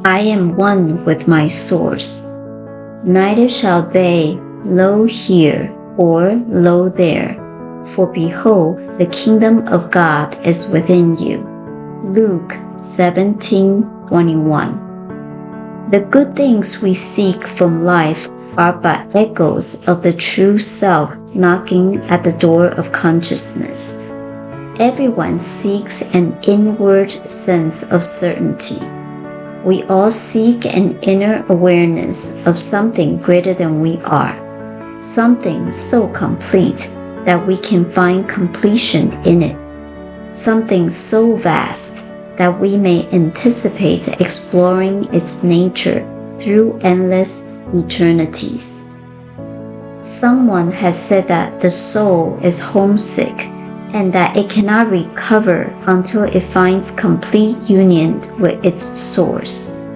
I am one with my source. Neither shall they lo here or lo there, for behold, the kingdom of God is within you. Luke 17:21. The good things we seek from life are but echoes of the true self knocking at the door of consciousness. Everyone seeks an inward sense of certainty. We all seek an inner awareness of something greater than we are, something so complete that we can find completion in it, something so vast that we may anticipate exploring its nature through endless eternities. Someone has said that the soul is homesick and that it cannot recover until it finds complete union with its source.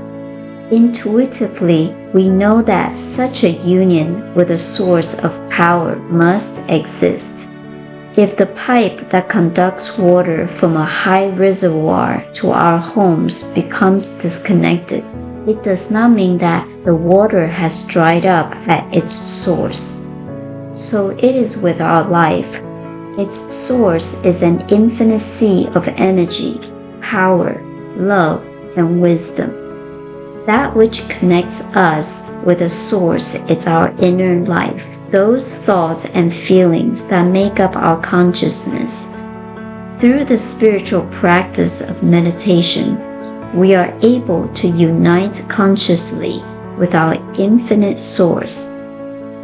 Intuitively, we know that such a union with a source of power must exist. If the pipe that conducts water from a high reservoir to our homes becomes disconnected, it does not mean that the water has dried up at its source. So it is with our life. Its source is an infinite sea of energy, power, love, and wisdom. That which connects us with the source is our inner life, those thoughts and feelings that make up our consciousness. Through the spiritual practice of meditation, we are able to unite consciously with our infinite source,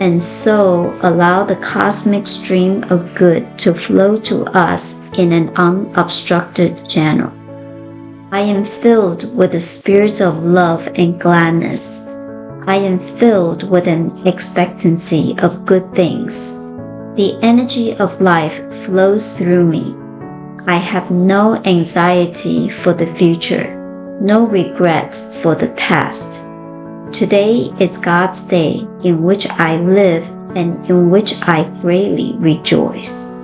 and so allow the cosmic stream of good to flow to us in an unobstructed channel. I am filled with the spirit of love and gladness. I am filled with an expectancy of good things. The energy of life flows through me. I have no anxiety for the future, no regrets for the past. Today is God's day in which I live and in which I greatly rejoice.